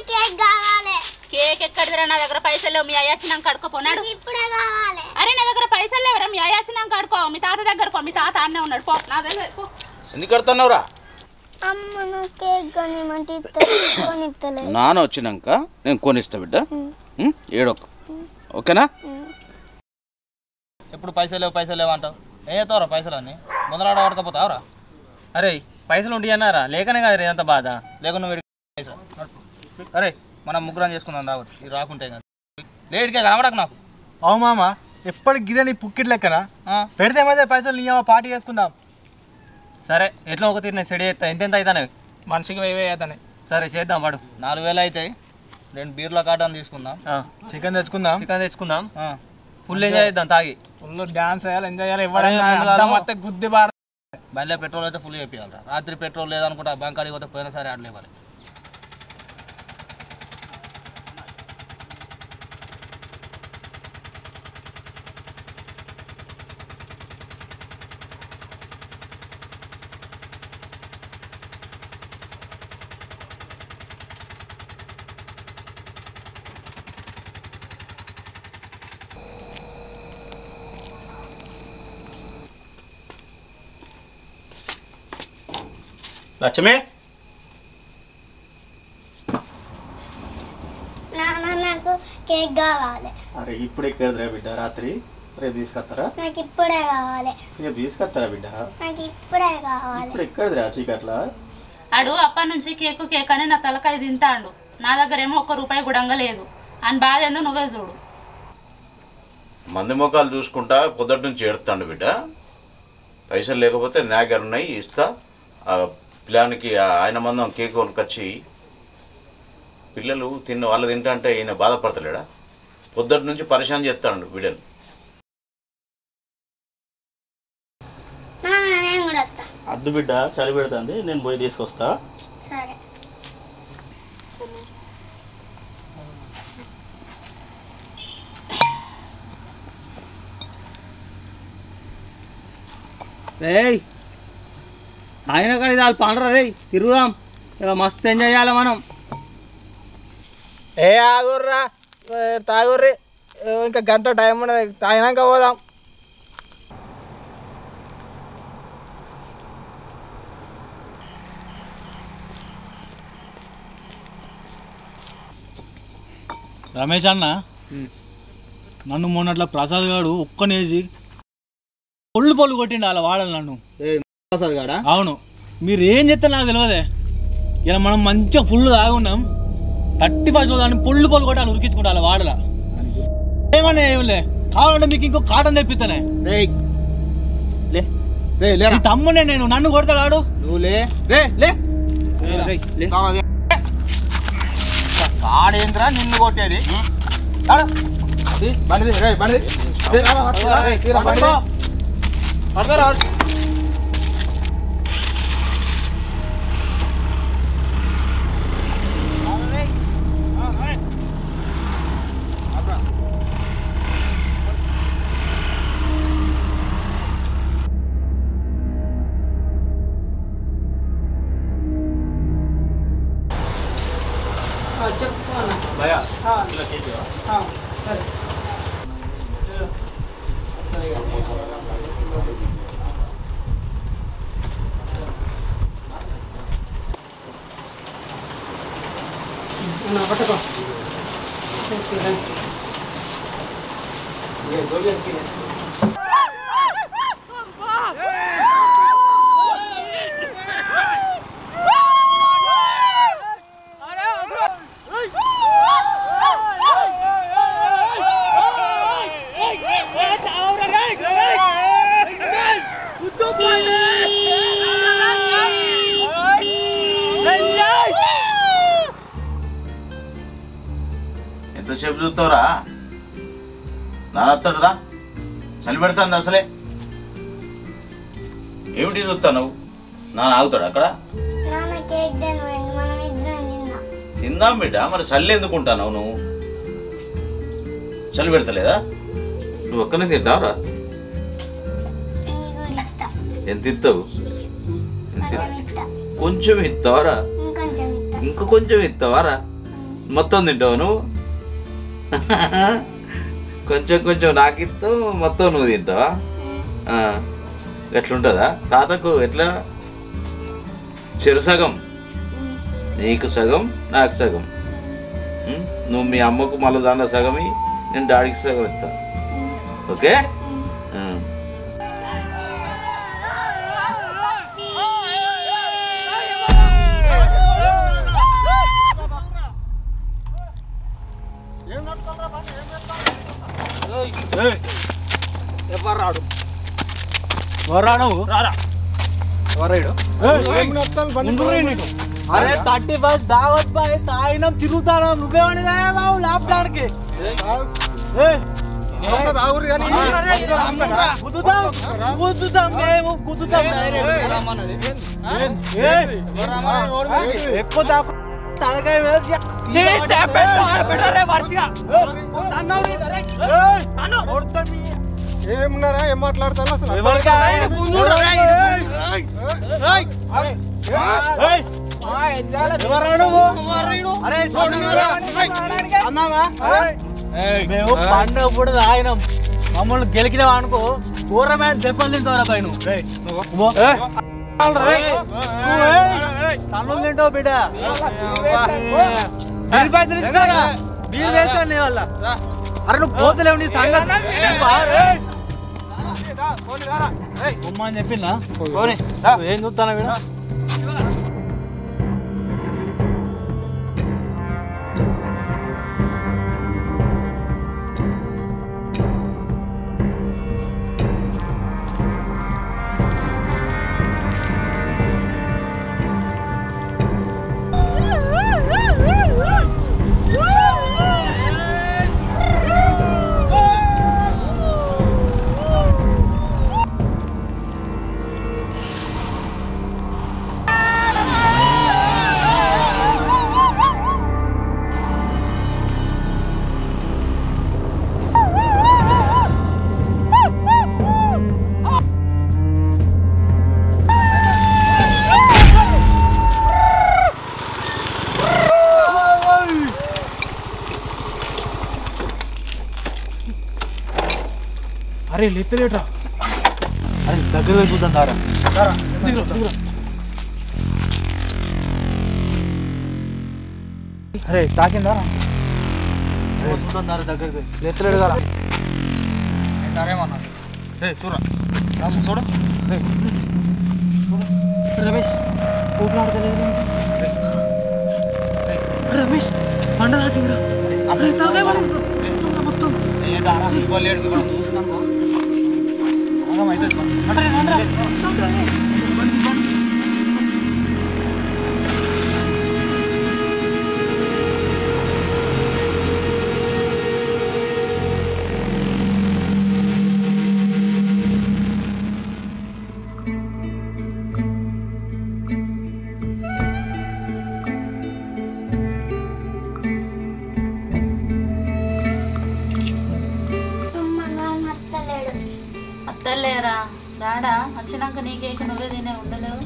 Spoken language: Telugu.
కేక్ ఎక్కడిదిరా? నా దగ్గర పైసలు లేవు. మీ అయ్య వచ్చినాక కడుకోపోనాడు. అరే నా దగ్గర పైసలు లేవరా? మీ అయ్య వచ్చినాక కడుకో. మీ తాత దగ్గర మీ తాత అన్నే ఉన్నాడు. పో నా దగ్గర పో. ఎందుకు కడుతున్నావురా? నాన్న వచ్చినాక నేను కొనిస్తా బిడ్డ. ఏడొక్క ఓకేనా? ఎప్పుడు పైసలు లేవు అంటావు. ఏం చేస్తావురా పైసలు అన్నీ? ముందరాడ పడకపోతావురా? అరే పైసలు ఉండి అన్నారా? లేకనే కదా ఇదంత బాధ. లేకుండా అరే మనం ముగ్గురం చేసుకుందాం రావచ్చు. ఇది రాకుంటే కదా లేట్గా కనబడకు నాకు. అవు మామ ఎప్పటికి గిదే నీ పుక్కిట్ లెక్కన పెడితే మధ్య పైసలు నీ పార్టీ చేసుకుందాం. సరే ఎట్లా ఒక తీరు నేను సెడి చేస్తా. ఎంత అవుతానే మనిషికి 1000 అవుతానే. సరే చేద్దాం వాడు. 4000 అవుతాయి. 2 బీర్ల కాటన్ తీసుకుందాం. చికెన్ తెచ్చుకుందాం. ఫుల్ ఎంజాయ్ చేద్దాం. తాగి ఫుల్ డాన్స్ చేయాలి, ఎంజాయ్ చేయాలి. ఎవరైనా గుద్ది బార బండిలో పెట్రోల్ అయితే ఫుల్ చెప్పాలి. రాత్రి పెట్రోల్ లేదనుకుంటా బంక్ అడిగి పోతే పోయినా సరే ఆడలేవాలి. లక్ష్మి నాకు కేక్ కావాలి. అరే ఇప్పుడు ఎక్కడరా బిడ్డ? రాత్రి రేపు తీసుకొస్తారా? నాకు ఇప్పుడే కావాలి. రేపు తీసుకొస్తారా బిడ్డ? నాకు ఇప్పుడే కావాలి. ఇప్పుడు ఎక్కడరా చీకట్లా? అడు అప్పటి నుంచి కేక్ అని నా తలకాయ తింటాడు. నా దగ్గర ఏమో 1 రూపాయి గుడంగా లేదు. అని బాధ ఏందో నువ్వే చూడు. మంది ముఖాలు చూసుకుంటా పొద్దుటి నుంచి ఏడుతాడు బిడ్డ. పైసలు లేకపోతే నా దగ్గర ఉన్నాయి ఇస్తా. పిల్లానికి ఆయన మందం కేక్ కొనుకొచ్చి పిల్లలు వాళ్ళు తింటా అంటే ఈయన బాధపడతలేడా? పొద్దుటి నుంచి పరిశాన్ చేస్తాడు బిడ్డను. అద్దు బిడ్డ చలి పెడుతుంది, నేను పోయి తీసుకొస్తా. సరే రేయ్ ఆయన కానీ వాళ్ళు పండరా రే తిరుగుదాం. ఇలా మస్తు ఎంజాయ్ చేయాలి మనం. ఏ ఆగుర్రా తాగుర్రి, ఇంకా గంట టైం ఉన్నది. తాగినాక పోదాం. రమేష్ అన్న, నన్ను మొన్నట్లా ప్రసాద్ గారు ఒక్కనేసి పొల్లు కొట్టిండు అలా వాడాలి నన్ను. ప్రసాద్ గాడా? అవును. మీరు ఏం చెప్తే నాకు తెలియదే. ఇలా మనం మంచిగా ఫుల్ తాగున్నాం. 31 దాన్ని పొల్లు కొట్టి అలా ఉరికించుకుంటా అలా వాడలా. ఏమన్నా ఏమిలే, కావాలంటే మీకు ఇంకో కాటన్ తెప్పిస్తానే. తమ్మునే నేను, నన్ను కొడతాడు ఆడు. నువ్వు ఆడేంద్రా నిన్ను కొట్టేది? ఎంతసేపు చూస్తావురా? నానొస్తాడుదా? చలి పెడతాంది అసలే. ఏమిటి చూస్తావు నువ్వు? నాన్న ఆగుతాడు అక్కడ? తిందాం బిడ్డ. మరి చల్లి ఎందుకుంటావు నువ్వు? చలి పెడతలేదా? నువ్వు ఒక్కనే తింటావురా? ఎంత ఇస్తావు? కొంచెం ఇస్తావారా? ఇంకా కొంచెం ఇస్తావారా? మొత్తం తింటావు నువ్వు? కొంచెం కొంచెం నాకిస్తూ మొత్తం నువ్వు తింటావా? ఎట్లుంటుందా తాతకు? ఎట్లా చెరు సగం నీకు సగం నాకు సగం. నువ్వు మీ అమ్మకు మళ్ళీ దాంట్లో సగం నేను డాడీకి సగం ఇస్తా. ఓకే? ఎవరాడు అరే 31 దావత్ బాయ్ తాగినాం తిరుగుతాను. నువ్వేమని లాప్టానికి ఎక్కువ తలకాయ ఏమున్నారా? ఏం మాట్లాడతాను అసలు? మేము పండుగ కూడా తాగినాం. మమ్మల్ని గెలికినావా అనుకో ఘోరమైన దెబ్బలు తింటారా పై నువ్వు. తన్నులు తింటావు బిడ్డ. బిల్ వేస్తాను నీ వల్ల. అరే నువ్వు పోతలేవు నీ సంగతి అని చెప్పిందా? ఏం చూస్తానా వీడ? అరే లేతలేట్రా. అరే దగ్గర చూద్దాం దారా. అరే తాకిందా? చూద్దాం దారా దగ్గరికి. లేతలేడు కదా. సరేమన్నా చూరా చూడు రమేష్ ఊపిలాడతలేదు. రమేష్ పండ తాకిందిరా. మొత్తం లేడు అత్తలేరా రాడా? వచ్చినాక నీకేక నువ్వే తినే ఉండలేవు.